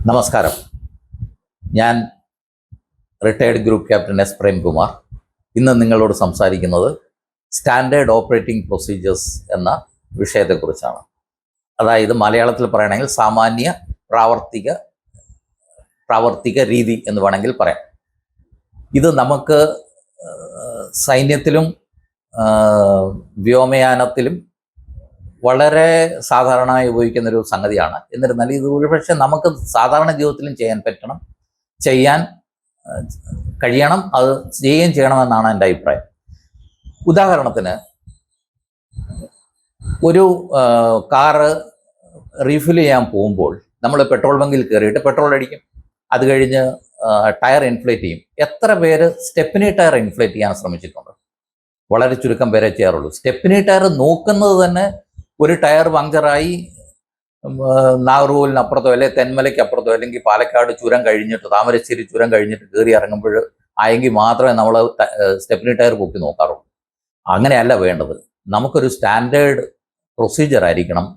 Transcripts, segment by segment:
നമസ്കാരം. ഞാൻ retired group captain S Premkumar. ഇന്ന് നിങ്ങളോട് സംസാരിക്കുന്നത് സ്റ്റാൻഡേർഡ് ഓപ്പറേറ്റിംഗ് പ്രൊസീജിയേഴ്സ് എന്ന വിഷയത്തെക്കുറിച്ചാണ്. അതായത് മലയാളത്തിൽ പറയുകയാണെങ്കിൽ സാമാന്യ പ്രാവർത്തിക രീതി എന്ന് വേണമെങ്കിൽ പറയാം. ഇത് നമുക്ക് സൈന്യത്തിലും വ്യോമയാനത്തിലും വളരെ സാധാരണമായി ഉപയോഗിക്കുന്നൊരു സംഗതിയാണ്. എന്നിരുന്നാലും ഇത് ഒരുപക്ഷെ നമുക്ക് സാധാരണ ജീവിതത്തിലും ചെയ്യാൻ കഴിയണം, അത് ചെയ്യുകയും ചെയ്യണമെന്നാണ് എൻ്റെ അഭിപ്രായം. ഉദാഹരണത്തിന്, ഒരു കാറ് റീഫിൽ ചെയ്യാൻ പോകുമ്പോൾ നമ്മൾ പെട്രോൾ ബങ്കിൽ കയറിയിട്ട് പെട്രോൾ അടിക്കും. അത് കഴിഞ്ഞ് ടയർ ഇൻഫ്ലേറ്റ് ചെയ്യും. എത്ര പേര് സ്റ്റെപ്പിനി ടയർ ഇൻഫ്ലേറ്റ് ചെയ്യാൻ ശ്രമിച്ചിട്ടുണ്ട്? വളരെ ചുരുക്കം പേരെ ചെയ്യാറുള്ളൂ. സ്റ്റെപ്പിനി ടയർ നോക്കുന്നത് തന്നെ ഒരു ടയർ പങ്ക്ചറായി നാഗർകോവിലിനപ്പുറത്തോ അല്ലെങ്കിൽ തെന്മലയ്ക്ക് അപ്പുറത്തോ അല്ലെങ്കിൽ പാലക്കാട് ചുരം കഴിഞ്ഞിട്ട് താമരശ്ശേരി ചുരം കഴിഞ്ഞിട്ട് കയറി ഇറങ്ങുമ്പോൾ ആയെങ്കിൽ മാത്രമേ നമ്മൾ സ്റ്റെപ്പിനി ടയർ പൊക്കി നോക്കാറുള്ളൂ. അങ്ങനെയല്ല വേണ്ടത്. നമുക്കൊരു സ്റ്റാൻഡേർഡ് പ്രൊസീജിയർ ആയിരിക്കണം.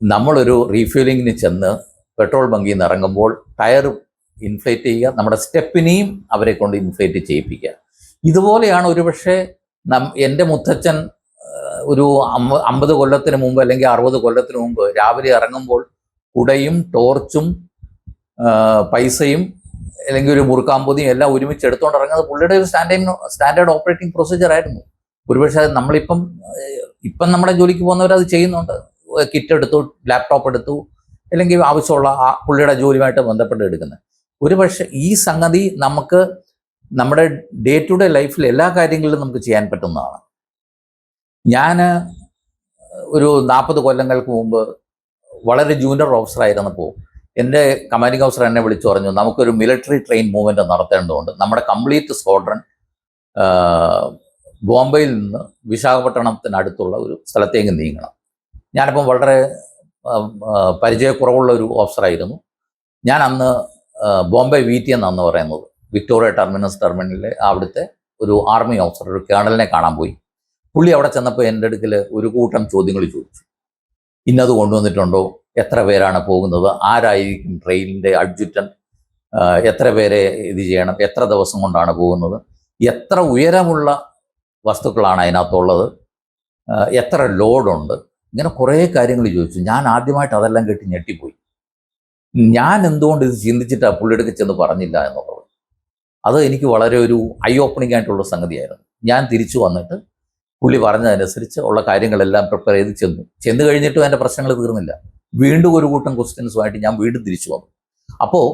നമ്മളൊരു റീഫ്യൂലിങ്ങിന് ചെന്ന് പെട്രോൾ ബങ്കിൽ നിന്ന് ഇറങ്ങുമ്പോൾ ടയർ ഇൻഫ്ലേറ്റ് ചെയ്യുക, നമ്മുടെ സ്റ്റെപ്പിനെയും അവരെ കൊണ്ട് ഇൻഫ്ലേറ്റ് ചെയ്യിപ്പിക്കുക. ഇതുപോലെയാണ് ഒരുപക്ഷെ എൻ്റെ മുത്തച്ഛൻ ഒരു 50 കൊല്ലത്തിന് മുമ്പ് അല്ലെങ്കിൽ 60 കൊല്ലത്തിന് മുമ്പ് രാവിലെ ഇറങ്ങുമ്പോൾ കുടയും ടോർച്ചും പൈസയും അല്ലെങ്കിൽ ഒരു മുറുക്കാമ്പൊതിയും എല്ലാം ഒരുമിച്ച് എടുത്തുകൊണ്ട് ഇറങ്ങുന്നത് പുള്ളിയുടെ ഒരു സ്റ്റാൻഡേർഡ് ഓപ്പറേറ്റിംഗ് പ്രൊസീജിയർ ആയിരുന്നു. ഒരുപക്ഷെ നമ്മളിപ്പം നമ്മുടെ ജോലിക്ക് പോകുന്നവരത് ചെയ്യുന്നുണ്ട്. കിറ്റ് എടുത്തു, ലാപ്ടോപ്പ് എടുത്തു, അല്ലെങ്കിൽ ആവശ്യമുള്ള പുള്ളിയുടെ ജോലിയുമായിട്ട് ബന്ധപ്പെട്ട് എടുക്കുന്നത്. ഒരുപക്ഷെ ഈ സംഗതി നമുക്ക് നമ്മുടെ ഡേ ടു ഡേ ലൈഫിൽ എല്ലാ കാര്യങ്ങളിലും നമുക്ക് ചെയ്യാൻ പറ്റുന്നതാണ്. ഞാൻ ഒരു 40 കൊല്ലങ്ങൾക്ക് മുമ്പ് വളരെ ജൂനിയർ ഓഫീസറായിരുന്നപ്പോൾ എൻ്റെ കമാൻഡിംഗ് ഓഫീസർ എന്നെ വിളിച്ചു പറഞ്ഞു, നമുക്കൊരു മിലിറ്ററി ട്രെയിൻ മൂവ്മെൻറ്റ് നടത്തേണ്ടതുണ്ട്. നമ്മുടെ കംപ്ലീറ്റ് സ്ക്വാഡ്രൺ ബോംബെയിൽ നിന്ന് വിശാഖപട്ടണത്തിനടുത്തുള്ള ഒരു സ്ഥലത്തേക്ക് നീങ്ങണം. ഞാനിപ്പം വളരെ പരിചയക്കുറവുള്ള ഒരു ഓഫീസറായിരുന്നു. ഞാൻ അന്ന് ബോംബെ VT എന്നാണ് പറയുന്നത്, വിക്ടോറിയ ടെർമിനലിലെ അവിടുത്തെ ഒരു ആർമി ഓഫീസർ, ഒരു കേണലിനെ കാണാൻ പോയി. പുള്ളി അവിടെ ചെന്നപ്പോൾ എൻ്റെ അടുക്കൽ ഒരു കൂട്ടം ചോദ്യങ്ങൾ ചോദിച്ചു. ഇന്നത് കൊണ്ടുവന്നിട്ടുണ്ടോ? എത്ര പേരാണ് പോകുന്നത്? ആരായിരിക്കും ട്രെയിനിൻ്റെ അഡ്ജുറ്റൻ? എത്ര പേരെ ഇത് ചെയ്യണം? എത്ര ദിവസം കൊണ്ടാണ് പോകുന്നത്? എത്ര ഉയരമുള്ള വസ്തുക്കളാണ് അതിനകത്തുള്ളത്? എത്ര ലോഡുണ്ട്? ഇങ്ങനെ കുറേ കാര്യങ്ങൾ ചോദിച്ചു. ഞാൻ ആദ്യമായിട്ട് അതെല്ലാം കേട്ട് ഞെട്ടിപ്പോയി. ഞാൻ എന്തുകൊണ്ട് ഇത് ചിന്തിച്ചിട്ടാണ് പുള്ളിയുടെ ചെന്ന് പറഞ്ഞില്ല എന്നുള്ളത്. അത് എനിക്ക് വളരെ ഒരു ഐ ഓപ്പണിംഗ് ആയിട്ടുള്ള സംഗതിയായിരുന്നു. ഞാൻ തിരിച്ചു വന്നിട്ട് പുള്ളി പറഞ്ഞതനുസരിച്ച് ഉള്ള കാര്യങ്ങളെല്ലാം പ്രിപ്പയർ ചെയ്ത് ചെന്ന് കഴിഞ്ഞിട്ടും എൻ്റെ പ്രശ്നങ്ങൾ തീർന്നില്ല. വീണ്ടും ഒരു കൂട്ടം ക്വസ്റ്റ്യൻസുമായിട്ട് ഞാൻ വീണ്ടും തിരിച്ചു വന്നു. അപ്പോൾ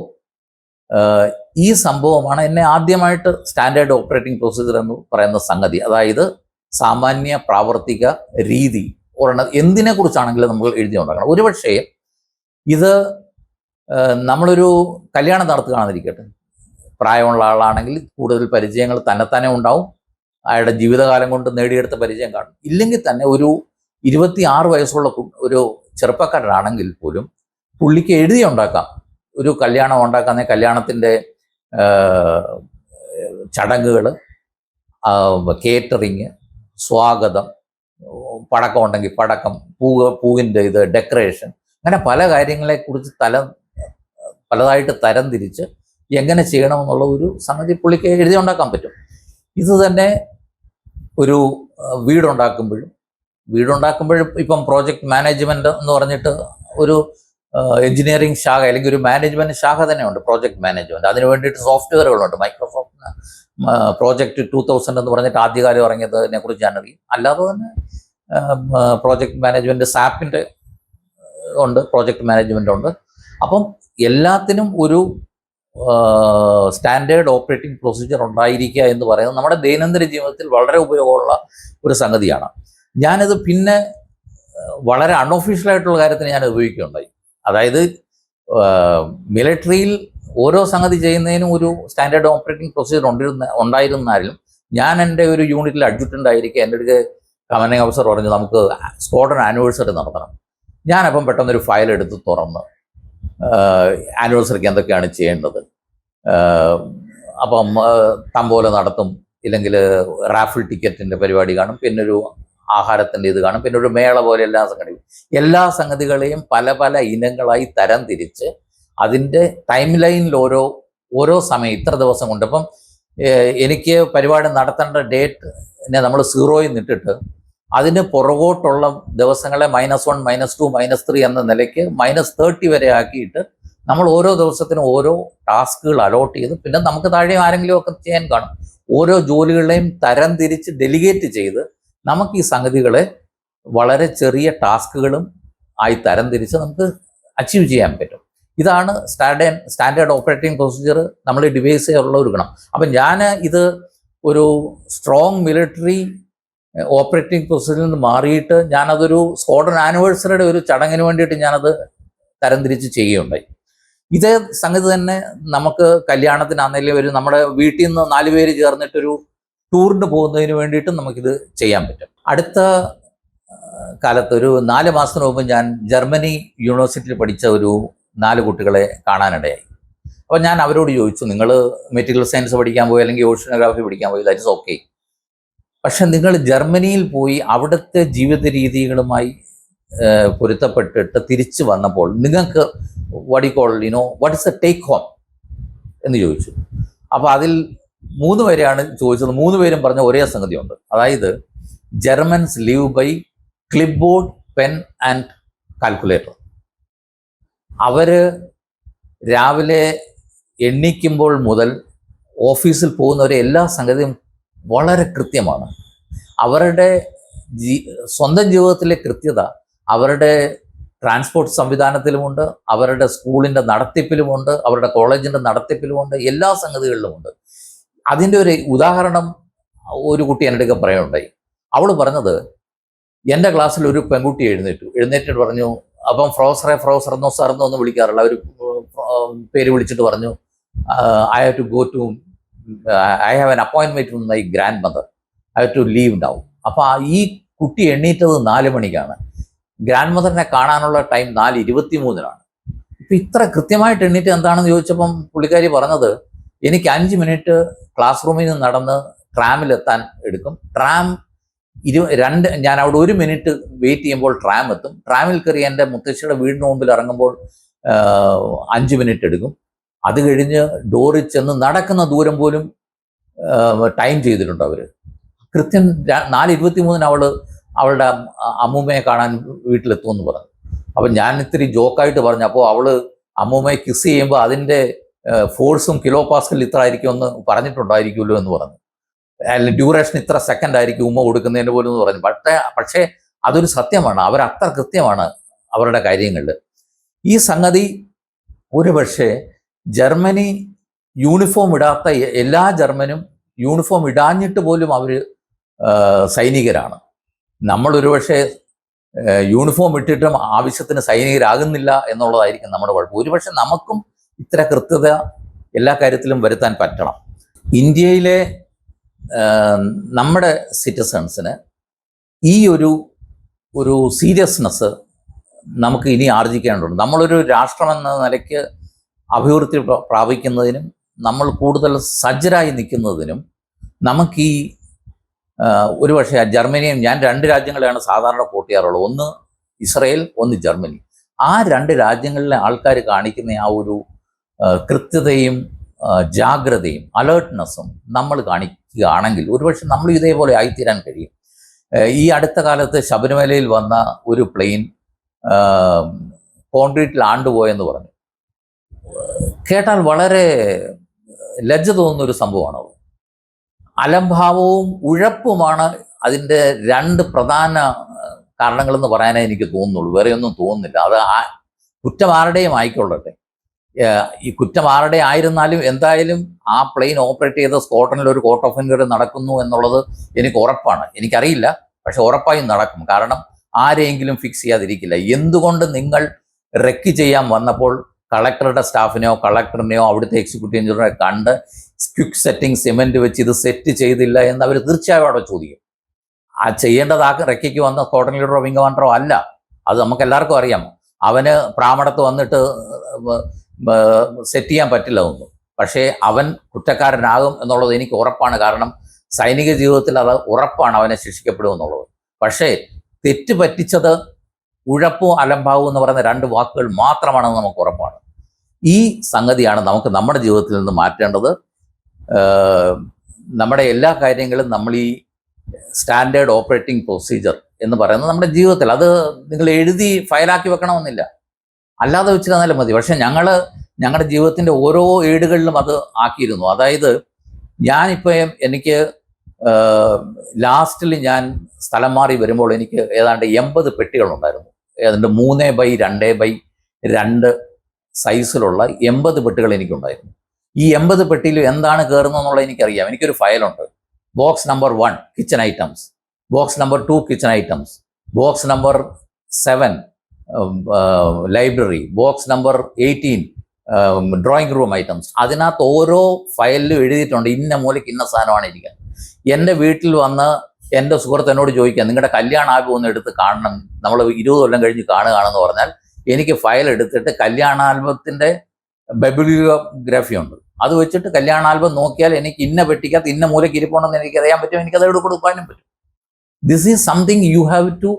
ഈ സംഭവമാണ് എന്നെ ആദ്യമായിട്ട് സ്റ്റാൻഡേർഡ് ഓപ്പറേറ്റിംഗ് പ്രൊസീജിയർ എന്ന് പറയുന്ന സംഗതി, അതായത് സാമാന്യ പ്രാവർത്തിക രീതി എന്തിനെക്കുറിച്ചാണെങ്കിലും നമ്മൾ എഴുതി ഉണ്ടാക്കണം. ഒരുപക്ഷേ ഇത് നമ്മളൊരു കല്യാണം നടത്തുകയാണെന്നിരിക്കട്ടെ, പ്രായമുള്ള ആളാണെങ്കിൽ കൂടുതൽ പരിചയങ്ങൾ തന്നെത്താനെ ഉണ്ടാവും, അയാളുടെ ജീവിതകാലം കൊണ്ട് നേടിയെടുത്ത പരിചയം കാണും. ഇല്ലെങ്കിൽ തന്നെ ഒരു 26 വയസ്സുള്ള ഒരു ചെറുപ്പക്കാരനാണെങ്കിൽ പോലും പുള്ളിക്ക് എഴുതി ഉണ്ടാക്കാം. ഒരു കല്യാണം ഉണ്ടാക്കാൻ കല്യാണത്തിൻ്റെ ചടങ്ങുകൾ, കേറ്ററിങ്, സ്വാഗതം, പടക്കം ഉണ്ടെങ്കിൽ പടക്കം, പൂവിൻ്റെ ഇത്, ഡെക്കറേഷൻ, അങ്ങനെ പല കാര്യങ്ങളെക്കുറിച്ച് പലതായിട്ട് തരം തിരിച്ച് എങ്ങനെ ചെയ്യണമെന്നുള്ള ഒരു സംഗതി പുള്ളിക്ക് എഴുതി ഉണ്ടാക്കാൻ പറ്റും. ഇത് തന്നെ ഒരു വീടുണ്ടാക്കുമ്പോഴും ഇപ്പം പ്രോജക്റ്റ് മാനേജ്മെൻറ്റ് എന്ന് പറഞ്ഞിട്ട് ഒരു എഞ്ചിനീയറിംഗ് ശാഖ അല്ലെങ്കിൽ ഒരു മാനേജ്മെൻറ്റ് ശാഖ തന്നെയുണ്ട്, പ്രോജക്റ്റ് മാനേജ്മെൻറ്റ്. അതിന് വേണ്ടിയിട്ട് സോഫ്റ്റ്വെയറുകളുണ്ട്. മൈക്രോസോഫ്റ്റിന് പ്രോജക്റ്റ് 2000 എന്ന് പറഞ്ഞിട്ട് ആദ്യകാലം ഇറങ്ങിയതിനെ കുറിച്ച് ഞാനറിയും. അല്ലാതെ തന്നെ പ്രോജക്റ്റ് മാനേജ്മെൻറ്റ് സാപ്പിൻ്റെ ഉണ്ട്, പ്രോജക്റ്റ് മാനേജ്മെൻ്റ് ഉണ്ട്. അപ്പം എല്ലാത്തിനും ഒരു സ്റ്റാൻഡേർഡ് ഓപ്പറേറ്റിംഗ് പ്രൊസീജിയർ ഉണ്ടായിരിക്കുക എന്ന് പറയുന്നത് നമ്മുടെ ദൈനംദിന ജീവിതത്തിൽ വളരെ ഉപയോഗമുള്ള ഒരു സംഗതിയാണ്. ഞാനത് പിന്നെ വളരെ അൺഒഫീഷ്യലായിട്ടുള്ള കാര്യത്തിന് ഞാൻ ഉപയോഗിക്കുകയുണ്ടായി. അതായത് മിലിറ്ററിയിൽ ഓരോ സംഗതി ചെയ്യുന്നതിനും ഒരു സ്റ്റാൻഡേർഡ് ഓപ്പറേറ്റിംഗ് പ്രൊസീജിയർ ഉണ്ടായിരുന്നാലും ഞാൻ എൻ്റെ ഒരു യൂണിറ്റിൽ അഡ്ജുറ്റൻ്റ് ആയിരിക്കും. എൻ്റെ അടുത്ത് കമാൻഡിംഗ് ഓഫീസർ പറഞ്ഞു, നമുക്ക് സ്ക്വാഡ്രൺ ആനിവേഴ്സറി നടത്തണം. ഞാനപ്പം പെട്ടെന്നൊരു ഫയൽ എടുത്ത് തുറന്ന് ആനിവേഴ്സറിക്ക് എന്തൊക്കെയാണ് ചെയ്യേണ്ടത്, അപ്പം തമ്പോല നടത്തും, ഇല്ലെങ്കിൽ റാഫിൾ ടിക്കറ്റിൻ്റെ പരിപാടി കാണും, പിന്നെ ഒരു ആഹാരത്തിൻ്റെ ഇത് കാണും, പിന്നെ ഒരു മേള പോലെ എല്ലാ സംഗതികളെയും പല പല ഇനങ്ങളായി തരം തിരിച്ച് അതിൻ്റെ ടൈം ലൈനിൽ ഓരോ സമയം ഇത്ര ദിവസം കൊണ്ട്. ഇപ്പം എനിക്ക് പരിപാടി നടത്തേണ്ട ഡേറ്റിനെ നമ്മൾ 0യിൽ നിന്നിട്ട് അതിന് പുറകോട്ടുള്ള ദിവസങ്ങളെ -1, -2, -3 എന്ന നിലയ്ക്ക് -30 വരെ ആക്കിയിട്ട് നമ്മൾ ഓരോ ദിവസത്തിനും ഓരോ ടാസ്കുകൾ അലോട്ട് ചെയ്ത്, പിന്നെ നമുക്ക് താഴെ ആരെങ്കിലും ഒക്കെ ചെയ്യാൻ കാണും, ഓരോ ജോലികളെയും തരം തിരിച്ച് ഡെലിഗേറ്റ് ചെയ്ത് നമുക്ക് ഈ സംഗതികളെ വളരെ ചെറിയ ടാസ്കുകളും ആയി തരം തിരിച്ച് നമുക്ക് അച്ചീവ് ചെയ്യാൻ പറ്റും. ഇതാണ് സ്റ്റാൻഡേർഡ് ഓപ്പറേറ്റിംഗ് പ്രൊസീജിയർ നമ്മൾ ഡിവൈസ് ചെയ്യാനുള്ള ഒരു ഗുണം. അപ്പം ഞാൻ ഇത് ഒരു സ്ട്രോങ് മിലിറ്ററി ഓപ്പറേറ്റിംഗ് പ്രൊസീജിയറിൽ നിന്ന് മാറിയിട്ട് ഞാനതൊരു സ്ക്വാഡ്രൺ ആനിവേഴ്സറിയുടെ ഒരു ചടങ്ങിന് വേണ്ടിയിട്ട് ഞാനത് തരംതിരിച്ച് ചെയ്യുകയുണ്ടായി. ഇതേ സംഗതി തന്നെ നമുക്ക് കല്യാണത്തിനാണെങ്കിലും നമ്മുടെ വീട്ടിൽ നിന്ന് 4 പേര് ചേർന്നിട്ടൊരു ടൂറിന് പോകുന്നതിന് വേണ്ടിയിട്ടും നമുക്കിത് ചെയ്യാൻ പറ്റും. അടുത്ത കാലത്ത് ഒരു 4 മാസത്തിന് മുമ്പ് ഞാൻ ജർമ്മനി യൂണിവേഴ്സിറ്റിയിൽ പഠിച്ച ഒരു 4 കുട്ടികളെ കാണാനിടയായി. അപ്പോൾ ഞാൻ അവരോട് ചോദിച്ചു, നിങ്ങൾ മെറ്റീരിയൽ സയൻസ് പഠിക്കാൻ പോയി അല്ലെങ്കിൽ ഓഷ്യനോഗ്രാഫി പഠിക്കാൻ പോയി, ദാറ്റ് ഇസ് ഓക്കെ, പക്ഷെ നിങ്ങൾ ജർമ്മനിയിൽ പോയി അവിടുത്തെ ജീവിത രീതികളുമായി പൊരുത്തപ്പെട്ടിട്ട് തിരിച്ചു വന്നപ്പോൾ നിങ്ങൾക്ക് what is the take home എന്ന് ചോദിച്ചു. അപ്പോൾ അതിൽ 3 പേരെയാണ് ചോദിച്ചത്. 3 പേരും പറഞ്ഞ ഒരേ സംഗതിയുണ്ട്. അതായത് Germans live by clipboard, pen and calculator. അവർ രാവിലെ എണ്ണിക്കുമ്പോൾ മുതൽ ഓഫീസിൽ പോകുന്നവരെ എല്ലാ സംഗതിയും വളരെ കൃത്യമാണ്. അവരുടെ സ്വന്തം ജീവിതത്തിലെ കൃത്യത അവരുടെ ട്രാൻസ്പോർട്ട് സംവിധാനത്തിലുമുണ്ട്, അവരുടെ സ്കൂളിൻ്റെ നടത്തിപ്പിലുമുണ്ട്, അവരുടെ കോളേജിൻ്റെ നടത്തിപ്പിലുമുണ്ട്, എല്ലാ സംഗതികളിലുമുണ്ട്. അതിൻ്റെ ഒരു ഉദാഹരണം ഒരു കുട്ടി എൻ്റെ അടുക്ക പറയുകയുണ്ടായി. അവൾ പറഞ്ഞത്, എൻ്റെ ക്ലാസ്സിൽ ഒരു പെൺകുട്ടി എഴുന്നേറ്റിട്ട് പറഞ്ഞു, അപ്പം ഫ്രോസറെന്നോ സാറെന്നോ ഒന്നും വിളിക്കാറില്ല, ഒരു പേര് വിളിച്ചിട്ട് പറഞ്ഞു, I have an appointment with my grandmother, I have to leave now. അപ്പോൾ ഈ കുട്ടി എണ്ണീറ്റത് 4 മണിക്കാണ്. ഗ്രാൻഡ് മദറിനെ കാണാനുള്ള ടൈം 4:23 ഇപ്പം ഇത്ര കൃത്യമായിട്ട് എണ്ണീറ്റ് എന്താണെന്ന് ചോദിച്ചപ്പം പുള്ളിക്കാരി പറഞ്ഞത്, എനിക്ക് 5 മിനിറ്റ് ക്ലാസ് റൂമിൽ നിന്ന് നടന്ന് ട്രാമിലെത്താൻ എടുക്കും. ഞാൻ അവിടെ 1 മിനിറ്റ് വെയിറ്റ് ചെയ്യുമ്പോൾ ട്രാം എത്തും. ട്രാമിൽ കയറി എൻ്റെ മുത്തശ്ശിയുടെ വീടിന് മുമ്പിൽ ഇറങ്ങുമ്പോൾ 5 മിനിറ്റ് എടുക്കും. അത് കഴിഞ്ഞ് ഡോറിൽ ചെന്ന് നടക്കുന്ന ദൂരം പോലും ടൈം ചെയ്തിട്ടുണ്ട് അവർ. കൃത്യം 4:23 അവളുടെ അമ്മൂമ്മയെ കാണാൻ വീട്ടിലെത്തുമെന്ന് പറഞ്ഞു. അപ്പം ഞാൻ ഇത്തിരി ജോക്കായിട്ട് പറഞ്ഞു, അപ്പോൾ അവൾ അമ്മൂമ്മയെ കിസ് ചെയ്യുമ്പോൾ അതിൻ്റെ ഫോഴ്സും കിലോ പാസ്കൽ ഇത്ര ആയിരിക്കും എന്ന് പറഞ്ഞിട്ടുണ്ടായിരിക്കുമല്ലോ എന്ന് പറഞ്ഞു. അല്ല, ഡ്യൂറേഷൻ ഇത്ര സെക്കൻഡ് ആയിരിക്കും ഉമ്മ കൊടുക്കുന്നതിന് പോലും എന്ന് പറഞ്ഞു. പക്ഷേ അതൊരു സത്യമാണ്. അവരത്ര കൃത്യമാണ് അവരുടെ കാര്യങ്ങളിൽ. ഈ സംഗതി ഒരുപക്ഷെ ജർമ്മനി യൂണിഫോം ഇടാത്ത എല്ലാ ജർമ്മനും യൂണിഫോം ഇടാഞ്ഞിട്ട് പോലും അവർ സൈനികരാണ്. നമ്മളൊരു പക്ഷേ യൂണിഫോം ഇട്ടിട്ടും ആവശ്യത്തിന് സൈനികരാകുന്നില്ല എന്നുള്ളതായിരിക്കും നമ്മുടെ കുഴപ്പം. ഒരുപക്ഷെ നമുക്കും ഇത്ര കൃത്യത എല്ലാ കാര്യത്തിലും വരുത്താൻ പറ്റണം. ഇന്ത്യയിലെ നമ്മുടെ സിറ്റിസൺസിന് ഈ ഒരു സീരിയസ്നെസ് നമുക്ക് ഇനി ആർജിക്കേണ്ടതുണ്ട്. നമ്മളൊരു രാഷ്ട്രമെന്ന നിലയ്ക്ക് അഭിവൃദ്ധി പ്രാപിക്കുന്നതിനും നമ്മൾ കൂടുതൽ സജ്ജരായി നിൽക്കുന്നതിനും നമുക്ക് ഈ ഒരുപക്ഷെ ജർമ്മനിയും, ഞാൻ 2 രാജ്യങ്ങളെയാണ് സാധാരണ വോട്ട് ചെയ്യാറുള്ളത്, ഒന്ന് ഇസ്രയേൽ, ഒന്ന് ജർമ്മനി. ആ 2 രാജ്യങ്ങളിലെ ആൾക്കാർ കാണിക്കുന്ന ആ ഒരു കൃത്യതയും ജാഗ്രതയും അലേർട്ട്നെസ്സും നമ്മൾ കാണിക്കുകയാണെങ്കിൽ ഒരുപക്ഷെ നമ്മൾ ഇതേപോലെ ആയിത്തീരാൻ കഴിയും. ഈ അടുത്ത കാലത്ത് ശബരിമലയിൽ വന്ന ഒരു പ്ലെയിൻ കോൺക്രീറ്റിൽ ആണ്ടുപോയെന്ന് പറഞ്ഞു. കേട്ടാൽ വളരെ ലജ്ജ തോന്നുന്നൊരു സംഭവമാണത്. അലംഭാവവും ഉഴപ്പുമാണ് അതിൻ്റെ 2 പ്രധാന കാരണങ്ങളെന്ന് പറയാനേ എനിക്ക് തോന്നുന്നുള്ളൂ. വേറെ ഒന്നും തോന്നുന്നില്ല. അത് കുറ്റം ആരുടെയും ആയിക്കൊള്ളട്ടെ, ഈ കുറ്റം ആരുടെ ആയിരുന്നാലും എന്തായാലും ആ പ്ലെയിൻ ഓപ്പറേറ്റ് ചെയ്ത സ്ക്വാഡ്രനിൽ ഒരു കോർട്ട് ഓഫ് എൻക്വയറി നടക്കുന്നു എന്നുള്ളത് എനിക്ക് ഉറപ്പാണ്. എനിക്കറിയില്ല, പക്ഷെ ഉറപ്പായും നടക്കും. കാരണം ആരെയെങ്കിലും ഫിക്സ് ചെയ്യാതിരിക്കില്ല. എന്തുകൊണ്ട് നിങ്ങൾ റെക്ക് ചെയ്യാൻ വന്നപ്പോൾ കളക്ടറുടെ സ്റ്റാഫിനെയോ കളക്ടറിനെയോ അവിടുത്തെ എക്സിക്യൂട്ടീവ് എഞ്ചിനീയറെ കണ്ട് ക്വിക്ക് സെറ്റിംഗ് സിമെന്റ് വെച്ച് ഇത് സെറ്റ് ചെയ്തില്ല എന്ന് അവർ തീർച്ചയായും അവിടെ ചോദിക്കും. ആ ചെയ്യേണ്ടത് ആ റെക്കയ്ക്ക് വന്ന സ്ക്വാഡ്രൺ ലീഡറോ വിംഗ് കമാൻഡറോ അല്ല. അത് നമുക്ക് എല്ലാവർക്കും അറിയാം. അവന് പ്രാമടത്ത് വന്നിട്ട് സെറ്റ് ചെയ്യാൻ പറ്റില്ല ഒന്നും. പക്ഷേ അവൻ കുറ്റക്കാരനാകും എന്നുള്ളത് എനിക്ക് ഉറപ്പാണ്. കാരണം സൈനിക ജീവിതത്തിൽ അത് ഉറപ്പാണ്, അവനെ ശിക്ഷിക്കപ്പെടും എന്നുള്ളത്. പക്ഷേ തെറ്റ് പറ്റിച്ചത് ഉഴപ്പും അലംഭാവവും എന്ന് പറയുന്ന 2 വാക്കുകൾ മാത്രമാണെന്ന് നമുക്ക് ഉറപ്പാണ്. ഈ സംഗതിയാണ് നമുക്ക് നമ്മുടെ ജീവിതത്തിൽ നിന്ന് മാറ്റേണ്ടത്. നമ്മുടെ എല്ലാ കാര്യങ്ങളും നമ്മൾ ഈ സ്റ്റാൻഡേർഡ് ഓപ്പറേറ്റിംഗ് പ്രൊസീജിയർ എന്ന് പറയുന്നത് നമ്മുടെ ജീവിതത്തിൽ അത് നിങ്ങൾ എഴുതി ഫയലാക്കി വെക്കണമെന്നില്ല, അല്ലാതെ വെച്ച് തന്നാലും മതി. പക്ഷെ ഞങ്ങളുടെ ജീവിതത്തിൻ്റെ ഓരോ ഏടുകളിലും അത് ആക്കിയിരുന്നു. അതായത് ഞാനിപ്പോൾ എനിക്ക് ലാസ്റ്റിൽ ഞാൻ സ്ഥലം മാറി വരുമ്പോൾ എനിക്ക് ഏതാണ്ട് 80 പെട്ടികളുണ്ടായിരുന്നു. ഏതാണ്ട് 3x2x2 സൈസിലുള്ള 80 പെട്ടികൾ എനിക്കുണ്ടായിരുന്നു. ഈ 80 പെട്ടിയിൽ എന്താണ് കയറുന്നതെന്നുള്ളത് എനിക്കറിയാം. എനിക്കൊരു ഫയലുണ്ട്. Box number 1 kitchen items, box number 2 kitchen items, box number 7 library, box number 18 drawing room items. അതിനകത്ത് ഓരോ ഫയലിലും എഴുതിയിട്ടുണ്ട് ഇന്ന മൂലയ്ക്ക് ഇന്ന സാധനമാണ് ഇരിക്കുക. എൻ്റെ വീട്ടിൽ വന്ന് എൻ്റെ സുഹൃത്ത് എന്നോട് ചോദിക്കുക, നിങ്ങളുടെ കല്യാണ ആൽബം ഒന്ന് എടുത്ത് കാണണം, നമ്മൾ 20 കൊല്ലം കഴിഞ്ഞ് കാണുകയാണെന്ന് പറഞ്ഞാൽ എനിക്ക് ഫയൽ എടുത്തിട്ട് കല്യാണ ആൽബത്തിൻ്റെ ബൈബിളിയോഗ്രാഫി ഉണ്ട്, അത് വെച്ചിട്ട് കല്യാണ ആൽബം നോക്കിയാൽ എനിക്ക് ഇന്ന പെട്ടിക്കകത്ത് ഇന്ന മൂലയ്ക്ക് ഇരിപ്പുണ്ടെന്ന് എനിക്കറിയാൻ പറ്റും, എനിക്കത് എടുത്ത് കൊടുക്കാനും പറ്റും. This is something you have to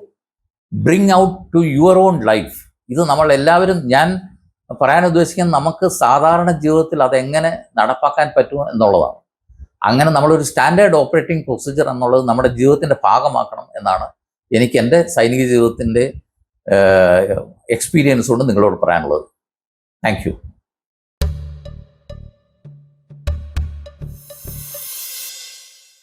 bring out to your own life. ഇത് നമ്മൾ എല്ലാവരും, ഞാൻ പറയാൻ ഉദ്ദേശിക്കുന്നത് നമുക്ക് സാധാരണ ജീവിതത്തിൽ അതെങ്ങനെ നടപ്പാക്കാൻ പറ്റും എന്നുള്ളതാണ്. അങ്ങനെ നമ്മളൊരു സ്റ്റാൻഡേർഡ് ഓപ്പറേറ്റിംഗ് പ്രൊസീജിയർ എന്നുള്ളത് നമ്മുടെ ജീവിതത്തിൻ്റെ ഭാഗമാക്കണം എന്നാണ് എനിക്ക് എൻ്റെ സൈനിക ജീവിതത്തിൻ്റെ എക്സ്പീരിയൻസ് കൊണ്ട് നിങ്ങളോട് പറയാനുള്ളത്. Thank you.